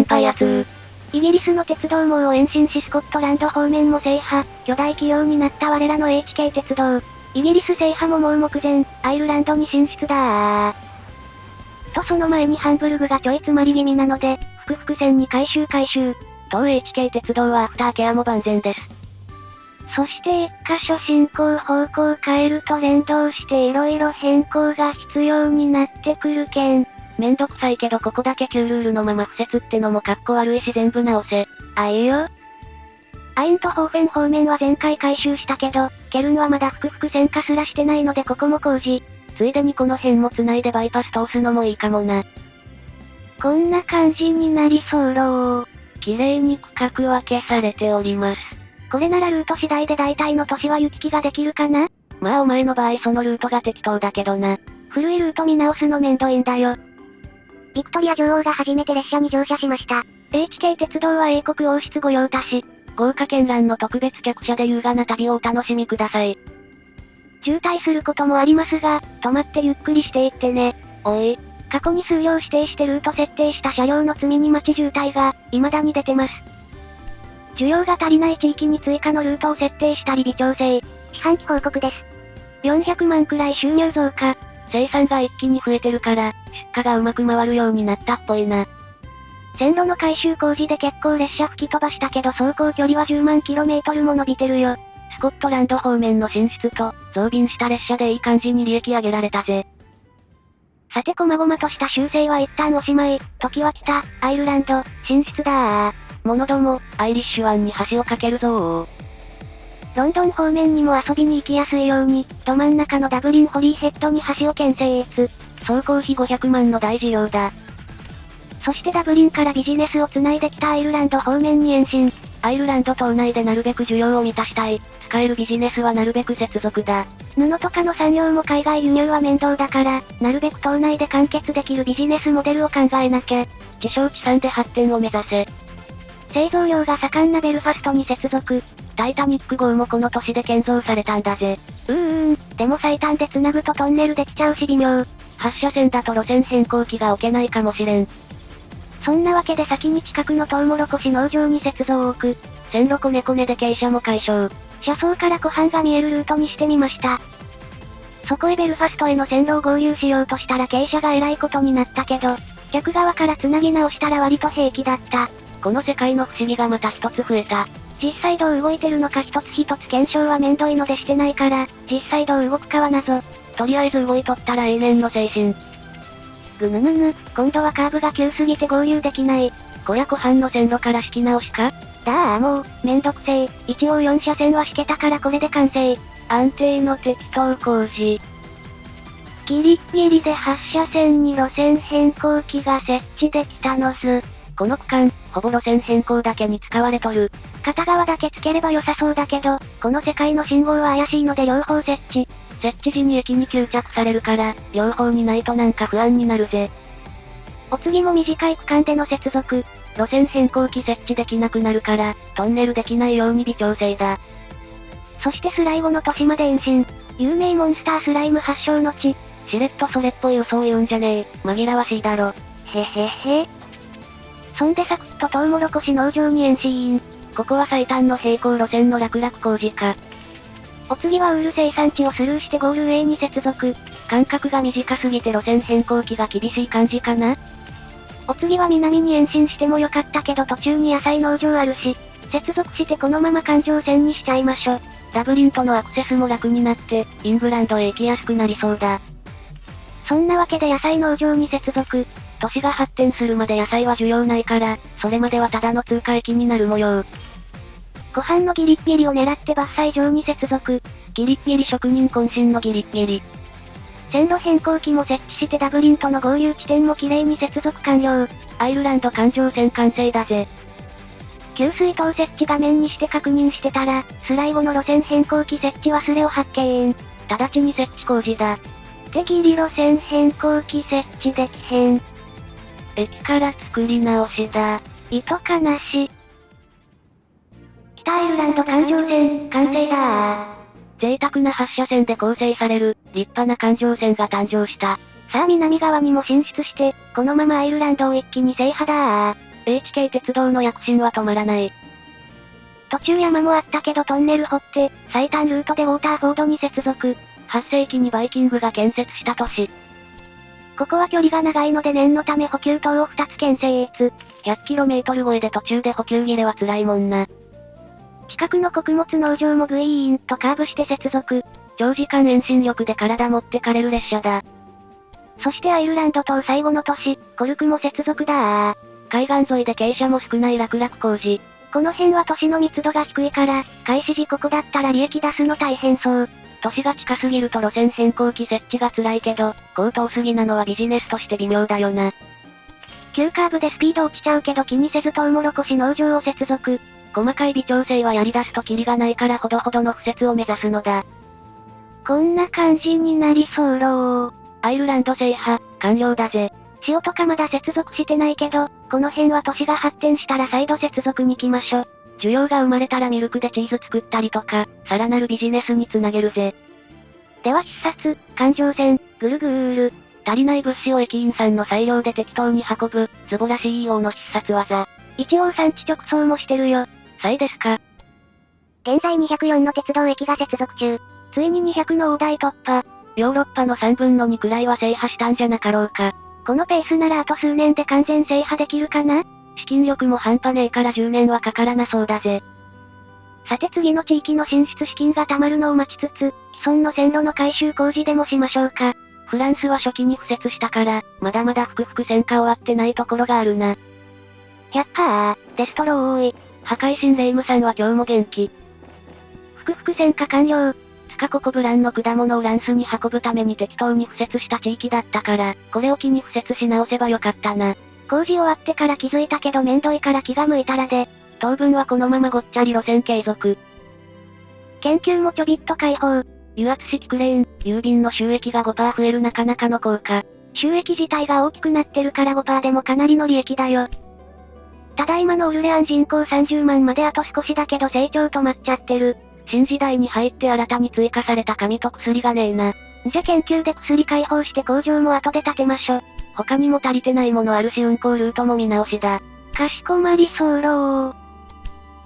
パイア2。イギリスの鉄道網を延伸しスコットランド方面も制覇、巨大企業になった我らの HK 鉄道。イギリス制覇ももう目前、アイルランドに進出だとその前にハンブルグがちょい詰まり気味なので、複々線に回収。当 HK 鉄道はアフターケアも万全です。そして一箇所進行方向を変えると連動して色々変更が必要になってくるけん。めんどくさいけどここだけ旧ルールのまま不設ってのもかっこ悪いし全部直せ。いいよ。アイントホーフェン方面は前回回収したけど、ケルンはまだ複々線化すらしてないのでここも工事。ついでにこの辺も繋いでバイパス通すのもいいかもな。こんな感じになりそうろ綺麗に区画分けされております。これならルート次第で大体の都市は行き来ができるかな？まあお前の場合そのルートが適当だけどな。古いルート見直すのめんどいんだよ。ビクトリア女王が初めて列車に乗車しました。HK 鉄道は英国王室御用達。豪華絢爛の特別客車で優雅な旅をお楽しみください。渋滞することもありますが、止まってゆっくりしていってね。おい。過去に数量指定してルート設定した車両の積み荷待ち渋滞が、未だに出てます。需要が足りない地域に追加のルートを設定したり微調整。四半期報告です。400万くらい収入増加。生産が一気に増えてるから、出荷がうまく回るようになったっぽいな。線路の改修工事で結構列車吹き飛ばしたけど走行距離は10万 km も伸びてるよ。スコットランド方面の進出と、増便した列車でいい感じに利益上げられたぜ。さて細々とした修正は一旦おしまい、時は来た、アイルランド、進出だ者ども、アイリッシュ湾に橋を架けるぞー。ロンドン方面にも遊びに行きやすいように、ど真ん中のダブリンホリーヘッドに橋を建設。総工費500万の大事業だ。そしてダブリンからビジネスを繋いできたアイルランド方面に延伸。アイルランド島内でなるべく需要を満たしたい。使えるビジネスはなるべく接続だ。布とかの産業も海外輸入は面倒だから、なるべく島内で完結できるビジネスモデルを考えなきゃ。地消地産で発展を目指せ。製造業が盛んなベルファストに接続。タイタニック号もこの年で建造されたんだぜ。でも最短で繋ぐとトンネルできちゃうし微妙。発車線だと路線変更機が置けないかもしれん。そんなわけで先に近くのトウモロコシ農場に接続を置く。線路コネコネで傾斜も解消。車窓から湖畔が見えるルートにしてみました。そこへベルファストへの線路を合流しようとしたら傾斜がえらいことになったけど、逆側から繋ぎ直したら割と平気だった。この世界の不思議がまた一つ増えた。実際どう動いてるのか一つ一つ検証はめんどいのでしてないから、実際どう動くかは謎。とりあえず動いとったら永遠の精神。ぐぬぬぬ、今度はカーブが急すぎて合流できない。小屋湖畔の線路から敷き直しか？もう、めんどくせえ。一応4車線は敷けたからこれで完成。安定の適当工事。ギリギリで8車線に路線変更機が設置できたのす。この区間、ほぼ路線変更だけに使われとる。片側だけつければ良さそうだけど、この世界の信号は怪しいので両方設置。設置時に駅に吸着されるから、両方にないとなんか不安になるぜ。お次も短い区間での接続。路線変更機設置できなくなるから、トンネルできないように微調整だ。そしてスライゴの都市まで延伸。有名モンスタースライム発祥の地。しれっとそれっぽい嘘を言うんじゃねえ。紛らわしいだろ。へへへ。そんでサクッとトウモロコシ農場に延伸。ここは最短の並行路線の楽々工事か。お次はウール生産地をスルーしてゴール A に接続。間隔が短すぎて路線変更機が厳しい感じかな？お次は南に延伸してもよかったけど途中に野菜農場あるし、接続してこのまま環状線にしちゃいましょ。ダブリンとのアクセスも楽になって、イングランドへ行きやすくなりそうだ。そんなわけで野菜農場に接続。都市が発展するまで野菜は需要ないから、それまではただの通過駅になる模様。湖畔のギリッギリを狙って伐採場に接続。ギリッギリ職人渾身のギリッギリ。線路変更機も設置してダブリンとの合流地点も綺麗に接続完了。アイルランド環状線完成だぜ。給水塔設置画面にして確認してたら、スライゴの路線変更機設置忘れを発見。直ちに設置工事だ。手切り路線変更機設置できへん。駅から作り直しだ。糸かなし。北アイルランド環状線、完成だ贅沢な8車線で構成される、立派な環状線が誕生した。さあ南側にも進出して、このままアイルランドを一気に制覇だ HK 鉄道の躍進は止まらない。途中山もあったけどトンネル掘って、最短ルートでウォーターフォードに接続。8世紀にバイキングが建設した都市。ここは距離が長いので念のため補給塔を2つ建設。100km 超えで途中で補給切れは辛いもんな。近くの穀物農場もグイーンとカーブして接続。長時間遠心力で体持ってかれる列車だ。そしてアイルランド島最後の都市、コルクも接続だ。海岸沿いで傾斜も少ない楽々工事。この辺は都市の密度が低いから、開始時ここだったら利益出すの大変そう。都市が近すぎると路線変更機設置が辛いけど、高騰すぎなのはビジネスとして微妙だよな。急カーブでスピード落ちちゃうけど気にせずトウモロコシ農場を接続。細かい微調整はやり出すとキリがないからほどほどの敷設を目指すのだ。こんな感じになりそうろー。アイルランド制覇、完了だぜ。塩とかまだ接続してないけど、この辺は都市が発展したら再度接続に来ましょ。需要が生まれたらミルクでチーズ作ったりとか、さらなるビジネスにつなげるぜ。では必殺、環状線、ぐるぐーる。足りない物資を駅員さんの裁量で適当に運ぶ、ズボラ CEO の必殺技。一応産地直送もしてるよ。さいですか。現在204の鉄道駅が接続中。ついに200の大台突破。ヨーロッパの3分の2くらいは制覇したんじゃなかろうか。このペースならあと数年で完全制覇できるかな？資金力も半端ねえから10年はかからなそうだぜ。さて次の地域の進出資金が貯まるのを待ちつつ、既存の線路の改修工事でもしましょうか。フランスは初期に敷設したから、まだまだ復々戦火終わってないところがあるな。デストローイ。破壊神レイムさんは今日も元気。復々戦火完了。つかここブランの果物をランスに運ぶために適当に敷設した地域だったから、これを機に敷設し直せばよかったな。工事終わってから気づいたけどめんどいから気が向いたらで。当分はこのままごっちゃり路線継続。研究もちょびっと開放。油圧式クレーン、郵便の収益が 5% 増えるなかなかの効果。収益自体が大きくなってるから 5% でもかなりの利益だよ。ただ今のオルレアン人口30万まであと少しだけど成長止まっちゃってる。新時代に入って新たに追加された紙と薬がねえな。じゃ研究で薬開放して工場も後で建てましょ。他にも足りてないものあるし運行ルートも見直しだ。かしこまりそうろー。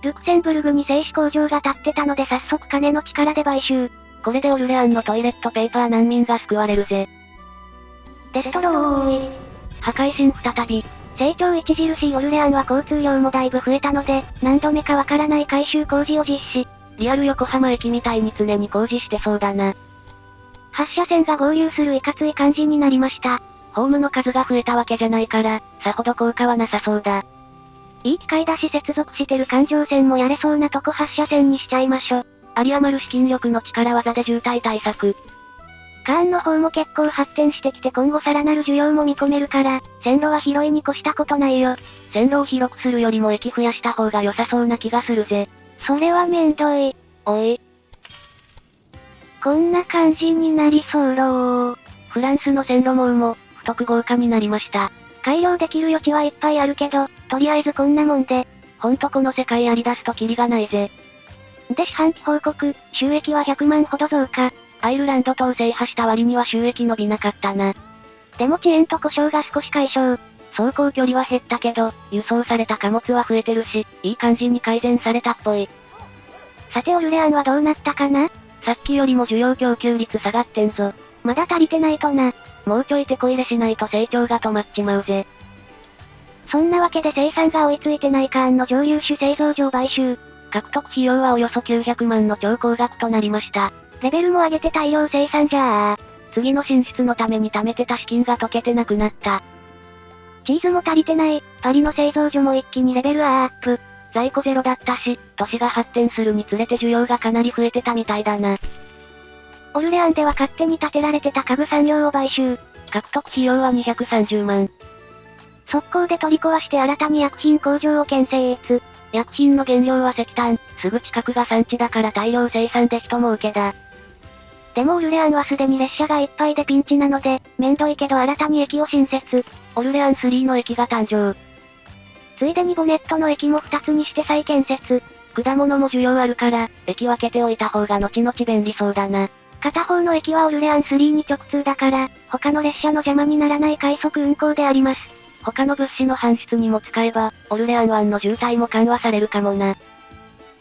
ルクセンブルグに製紙工場が建ってたので早速金の力で買収。これでオルレアンのトイレットペーパー難民が救われるぜ。デストローイ。破壊神再び。成長著しいオルレアンは交通量もだいぶ増えたので、何度目かわからない改修工事を実施。リアル横浜駅みたいに常に工事してそうだな。8車線が合流するいかつい感じになりました。ホームの数が増えたわけじゃないから、さほど効果はなさそうだ。いい機会だし接続してる環状線もやれそうなとこ8車線にしちゃいましょ。有り余る資金力の力技で渋滞対策。カーンの方も結構発展してきて今後さらなる需要も見込めるから、線路は広いに越したことないよ。線路を広くするよりも駅増やした方が良さそうな気がするぜ。それはめんどい。おい。こんな感じになりそうろー。フランスの線路網も、太く豪華になりました。改良できる余地はいっぱいあるけど、とりあえずこんなもんで。ほんとこの世界やり出すとキリがないぜ。で四半期報告、収益は100万ほど増加。アイルランド島制覇した割には収益伸びなかったな。でも遅延と故障が少し解消。走行距離は減ったけど、輸送された貨物は増えてるし、いい感じに改善されたっぽい。さてオルレアンはどうなったかな？さっきよりも需要供給率下がってんぞ。まだ足りてないとな。もうちょい手こ入れしないと成長が止まっちまうぜ。そんなわけで生産が追いついてないカーンの蒸留酒製造所買収。獲得費用はおよそ900万の超高額となりました。レベルも上げて大量生産じゃー。次の進出のために貯めてた資金が溶けてなくなった。チーズも足りてない。パリの製造所も一気にレベルアップ。在庫ゼロだったし、都市が発展するにつれて需要がかなり増えてたみたいだな。オルレアンでは勝手に建てられてた家具産業を買収。獲得費用は230万。速攻で取り壊して新たに薬品工場を建設。薬品の原料は石炭、すぐ近くが産地だから大量生産で人儲けだ。でもオルレアンはすでに列車がいっぱいでピンチなので、めんどいけど新たに駅を新設。オルレアン3の駅が誕生。ついでにボネットの駅も2つにして再建設。果物も需要あるから、駅分けておいた方が後々便利そうだな。片方の駅はオルレアン3に直通だから、他の列車の邪魔にならない快速運行であります。他の物資の搬出にも使えば、オルレアン湾の渋滞も緩和されるかもな。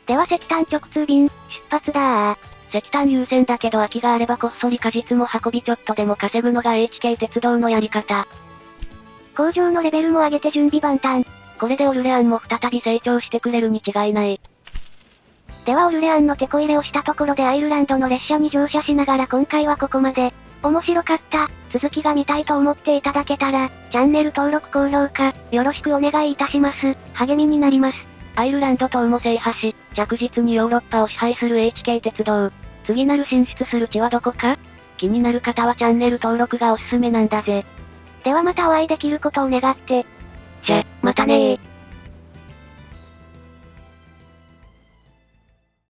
では石炭直通便、出発だー。石炭優先だけど空きがあればこっそり果実も運びちょっとでも稼ぐのが HK 鉄道のやり方。工場のレベルも上げて準備万端。これでオルレアンも再び成長してくれるに違いない。ではオルレアンのテこ入れをしたところでアイルランドの列車に乗車しながら今回はここまで。面白かった、続きが見たいと思っていただけたら、チャンネル登録高評価、よろしくお願いいたします。励みになります。アイルランド島も制覇し、着実にヨーロッパを支配する HK 鉄道。次なる進出する地はどこか？気になる方はチャンネル登録がおすすめなんだぜ。ではまたお会いできることを願って。じゃ、またねー。